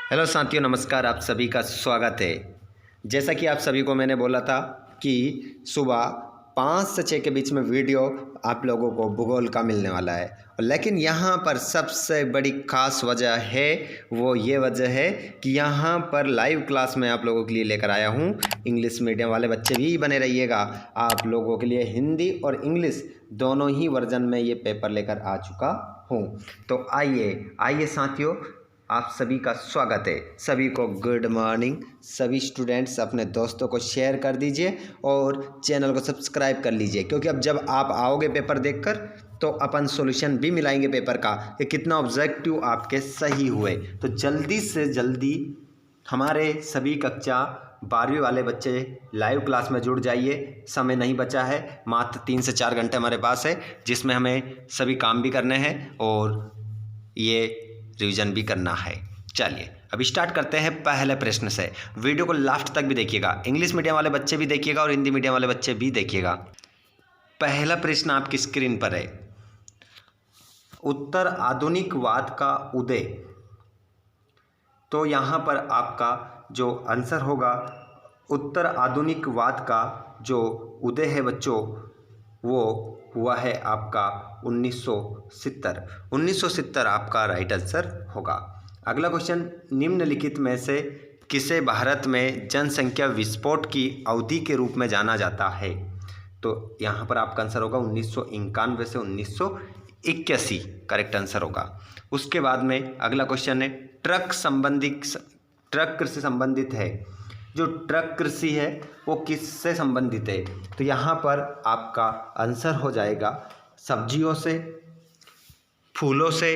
Hello साथियों, नमस्कार। आप सभी का स्वागत है। जैसा कि आप सभी को मैंने बोला था कि सुबह 5 से 6 के बीच में वीडियो आप लोगों को भूगोल का मिलने वाला है। लेकिन यहाँ पर सबसे बड़ी खास वजह है, वो ये वजह है कि यहाँ पर लाइव क्लास में आप लोगों के लिए लेकर आया हूँ। इंग्लिश मीडियम वाले बच्चे भी बने रहिएगा। आप लोगों के लिए हिंदी और इंग्लिश दोनों ही वर्जन में ये पेपर लेकर आ चुका हूँ। तो आइए साथियों, आप सभी का स्वागत है। सभी को गुड मॉर्निंग। सभी स्टूडेंट्स अपने दोस्तों को शेयर कर दीजिए और चैनल को सब्सक्राइब कर लीजिए, क्योंकि अब जब आप आओगे पेपर देखकर तो अपन सॉल्यूशन भी मिलाएंगे पेपर का कि कितना ऑब्जेक्टिव आपके सही हुए। तो जल्दी से जल्दी हमारे सभी कक्षा 12वीं वाले बच्चे लाइव क्लास में जुड़ जाइए। समय नहीं बचा है, मात्र 3 से 4 घंटे हमारे पास है, जिसमें हमें सभी काम भी करने हैं और ये रिवीजन भी करना है। चलिए अब स्टार्ट करते हैं पहले प्रश्न से। वीडियो को लास्ट तक भी देखिएगा। इंग्लिश मीडियम वाले बच्चे भी देखिएगा और हिंदी मीडियम वाले बच्चे भी देखिएगा। पहला प्रश्न आपकी स्क्रीन पर है। उत्तर आधुनिकवाद का उदय। तो यहाँ पर आपका जो आंसर होगा, उत्तर आधुनिकवाद का जो उदय है बच्चों, वो हुआ है आपका 1970। 1970 आपका राइट आंसर होगा। अगला क्वेश्चन, निम्नलिखित में से किसे भारत में जनसंख्या विस्फोट की अवधि के रूप में जाना जाता है? तो यहाँ पर आपका आंसर होगा 1991 से 1981 करेक्ट आंसर होगा। उसके बाद में अगला क्वेश्चन है, ट्रक कृषि संबंधित है। जो ट्रक कृषि है वो किससे संबंधित है? तो यहाँ पर आपका आंसर हो जाएगा सब्जियों से, फूलों से,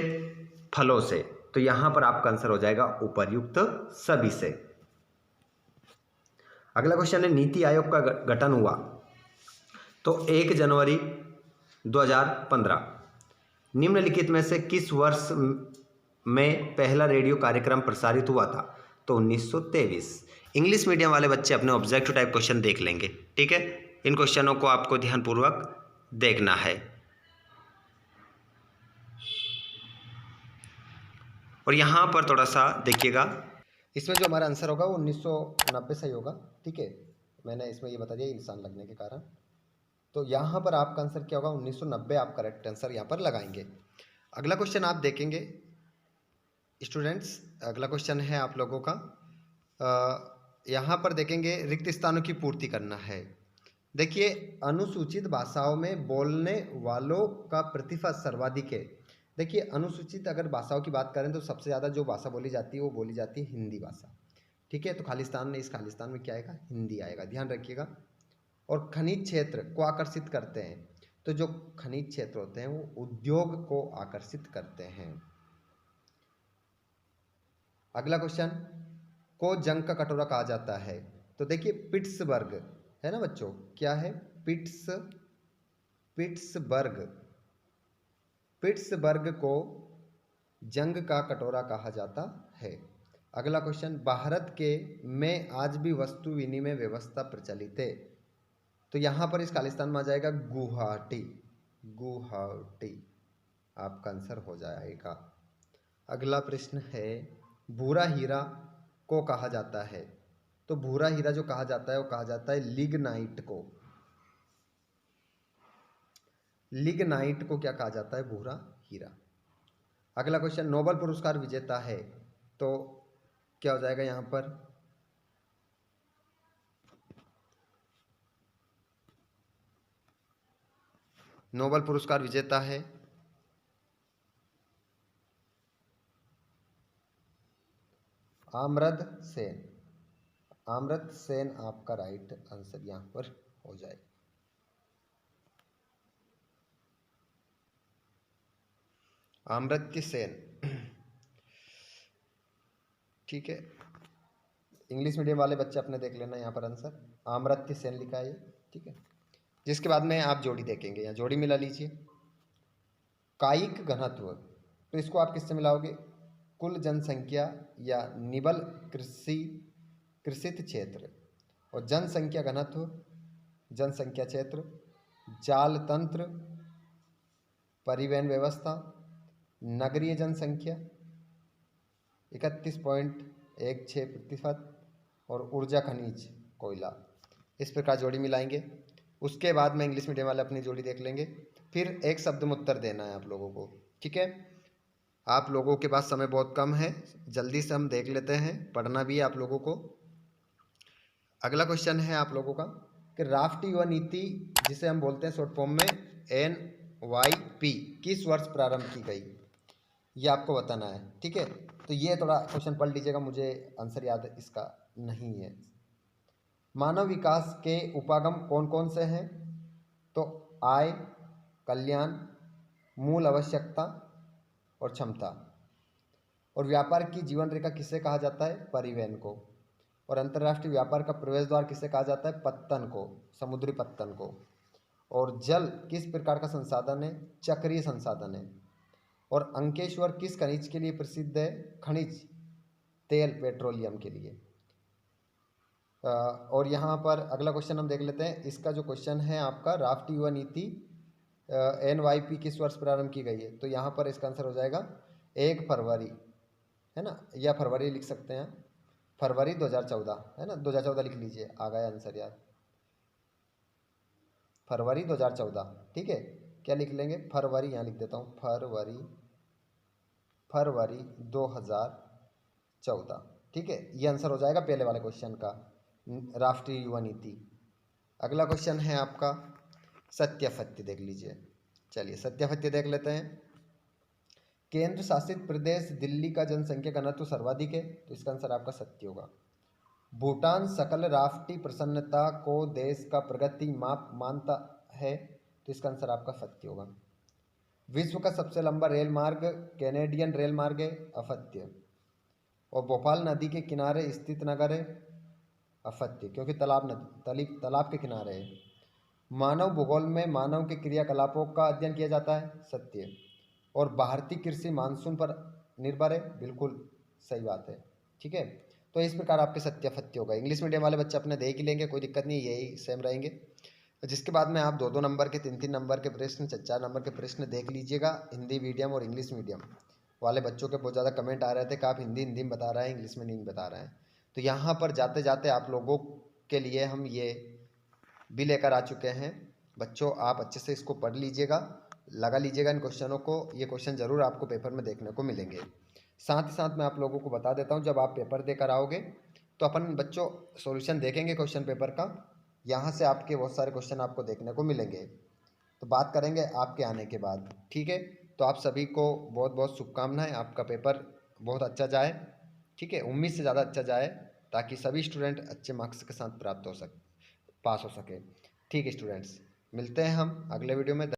फलों से। तो यहाँ पर आपका आंसर हो जाएगा उपर्युक्त सभी से। अगला क्वेश्चन है, नीति आयोग का गठन हुआ तो 1 जनवरी 2015। निम्नलिखित में से किस वर्ष में पहला रेडियो कार्यक्रम प्रसारित हुआ था? तो 1923। इंग्लिश मीडियम वाले बच्चे अपने ऑब्जेक्टिव टाइप क्वेश्चन देख लेंगे, ठीक है। इन क्वेश्चनों को आपको ध्यानपूर्वक देखना है। और यहाँ पर थोड़ा सा देखिएगा, इसमें जो हमारा आंसर होगा वो 1990 सही होगा, ठीक है। मैंने इसमें ये बता दिया निशान लगने के कारण। तो यहाँ पर आपका आंसर क्या होगा? 1990 आप करेक्ट आंसर यहाँ पर लगाएंगे। अगला क्वेश्चन आप देखेंगे स्टूडेंट्स। अगला क्वेश्चन है आप लोगों का, यहाँ पर देखेंगे रिक्त स्थानों की पूर्ति करना है। देखिए, अनुसूचित भाषाओं में बोलने वालों का प्रतिशत सर्वाधिक है। देखिए, अनुसूचित अगर भाषाओं की बात करें तो सबसे ज़्यादा जो भाषा बोली जाती है वो बोली जाती है हिंदी भाषा, ठीक है। तो खालिस्तान में, इस खालिस्तान में क्या आएगा? हिंदी आएगा, ध्यान रखिएगा। और खनिज क्षेत्र को आकर्षित करते हैं। तो जो खनिज क्षेत्र होते हैं वो उद्योग को आकर्षित करते हैं। अगला क्वेश्चन, को जंग का कटोरा कहा जाता है? तो देखिए, पिट्सबर्ग है ना बच्चों, क्या है? पिट्सबर्ग को जंग का कटोरा कहा जाता है। अगला क्वेश्चन, भारत के में आज भी वस्तु विनिमय व्यवस्था प्रचलित है। तो यहाँ पर इस खालिस्तान में आ जाएगा गुवाहाटी। आपका आंसर हो जाएगा। अगला प्रश्न है, भूरा हीरा को कहा जाता है? तो भूरा हीरा जो कहा जाता है वो कहा जाता है लिग्नाइट को। लिग्नाइट को क्या कहा जाता है? भूरा हीरा। अगला क्वेश्चन, नोबेल पुरस्कार विजेता है? तो क्या हो जाएगा यहाँ पर? नोबेल पुरस्कार विजेता है अमर्त्य सेन। अमर्त्य सेन आपका राइट आंसर यहाँ पर हो जाएगा। अमर्त्य सेन, ठीक है। इंग्लिश मीडियम वाले बच्चे अपने देख लेना, यहाँ पर आंसर अमर्त्य सेन लिखा है, ठीक है। जिसके बाद में आप जोड़ी देखेंगे, यहाँ जोड़ी मिला लीजिए। कायिक घनत्व, तो इसको आप किससे मिलाओगे? कुल जनसंख्या या निबल कृषित क्षेत्र। और जनसंख्या घनत्व, जनसंख्या क्षेत्र, जाल तंत्र, परिवहन व्यवस्था, नगरीय जनसंख्या, 31 एक 6%, और ऊर्जा खनिज कोयला। इस प्रकार जोड़ी मिलाएंगे। उसके बाद में इंग्लिश मीडियम वाले अपनी जोड़ी देख लेंगे। फिर एक शब्द में उत्तर देना है आप लोगों को, ठीक है। आप लोगों के पास समय बहुत कम है, जल्दी से हम देख लेते हैं, पढ़ना भी है आप लोगों को। अगला क्वेश्चन है आप लोगों का कि राष्ट्रीय युवा नीति, जिसे हम बोलते हैं शॉर्ट फॉर्म में NYP, किस वर्ष प्रारंभ की गई, ये आपको बताना है, ठीक है। तो ये थोड़ा क्वेश्चन पढ़ लीजिएगा, मुझे आंसर याद इसका नहीं है। मानव विकास के उपागम कौन कौन से हैं? तो आय, कल्याण, मूल आवश्यकता और क्षमता। और व्यापार की जीवन रेखा किसे कहा जाता है? परिवहन को। और अंतर्राष्ट्रीय व्यापार का प्रवेश द्वार किसे कहा जाता है? पत्तन को, समुद्री पत्तन को। और जल किस प्रकार का संसाधन है? चक्रीय संसाधन है। और अंकेश्वर किस खनिज के लिए प्रसिद्ध है? खनिज तेल, पेट्रोलियम के लिए। और यहाँ पर अगला क्वेश्चन हम देख लेते हैं। इसका जो क्वेश्चन है आपका, राष्ट्रीय युवा नीति NYP किस वर्ष प्रारंभ की गई है? तो यहाँ पर इसका आंसर हो जाएगा 1 फरवरी, है ना, या फरवरी लिख सकते हैं, फरवरी 2014, है ना, 2014 लिख लीजिए, आ गया आंसर यार, फरवरी 2014, ठीक है। क्या लिख लेंगे? फरवरी, यहाँ लिख देता हूँ, फरवरी 2014, ठीक है। ये आंसर हो जाएगा पहले वाले क्वेश्चन का, राष्ट्रीय युवा नीति। अगला क्वेश्चन है आपका सत्यापत्य, देख लीजिए। चलिए सत्यापत्य देख लेते हैं। केंद्र शासित प्रदेश दिल्ली का जनसंख्या घनत्व सर्वाधिक है, तो इसका आंसर आपका सत्य होगा। भूटान सकल राष्ट्रीय प्रसन्नता को देश का प्रगति माप मानता है, तो इसका आंसर आपका सत्य होगा। विश्व का सबसे लंबा रेल मार्ग कैनेडियन रेल मार्ग है, असत्य। और भोपाल नदी के किनारे स्थित नगर है, असत्य, क्योंकि तालाब के किनारे है। मानव भूगोल में मानव के क्रियाकलापों का अध्ययन किया जाता है, सत्य। और भारतीय कृषि मानसून पर निर्भर है, बिल्कुल सही बात है, ठीक है। तो इस प्रकार आपके सत्यापत्य होगा। इंग्लिश मीडियम वाले बच्चे अपने देख ही लेंगे, कोई दिक्कत नहीं, यही सेम रहेंगे। जिसके बाद में आप 2-2 नंबर के, 3-3 नंबर के प्रश्न, 4-4 नंबर के प्रश्न देख लीजिएगा। हिंदी मीडियम और इंग्लिश मीडियम वाले बच्चों के बहुत ज़्यादा कमेंट आ रहे थे कि आप हिंदी में बता रहे हैं, इंग्लिश में नहीं बता रहे हैं। तो यहाँ पर जाते जाते आप लोगों के लिए हम ये भी लेकर आ चुके हैं। बच्चों आप अच्छे से इसको पढ़ लीजिएगा, लगा लीजिएगा इन क्वेश्चनों को। ये क्वेश्चन ज़रूर आपको पेपर में देखने को मिलेंगे। साथ ही साथ मैं आप लोगों को बता देता हूँ, जब आप पेपर देकर आओगे तो अपन बच्चों सॉल्यूशन देखेंगे क्वेश्चन पेपर का। यहाँ से आपके बहुत सारे क्वेश्चन आपको देखने को मिलेंगे, तो बात करेंगे आपके आने के बाद, ठीक है। तो आप सभी को बहुत बहुत शुभकामनाएं, आपका पेपर बहुत अच्छा जाए, ठीक है, उम्मीद से ज़्यादा अच्छा जाए, ताकि सभी स्टूडेंट अच्छे मार्क्स के साथ प्राप्त हो सके, पास हो सके। ठीक है स्टूडेंट्स, मिलते हैं हम अगले वीडियो में।